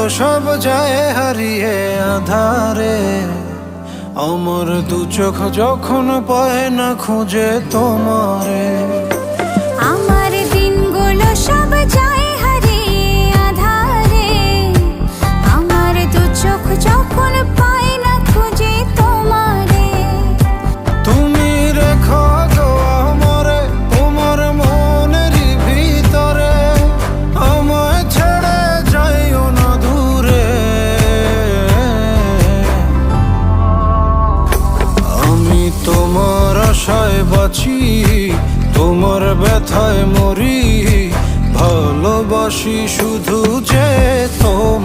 সব যায় হারিয়ে আধারে। আমার দু চোখ যখন পায় না খুঁজে তোমারে। আমার দিনগুলো সব যায় হারিয়ে আধারে। আমার দু চোখ যখন পায় না খুঁজে তোমারে। তুমি রেখো গো আমারে তোমার মনেরই ভিতরে, আমায় ছেড়ে যাইও না দূরে। আমি তোমার আশায় বাঁচি, তোমার ব্যথায় মরি, ভালোবাসি শুধু যে তোমার।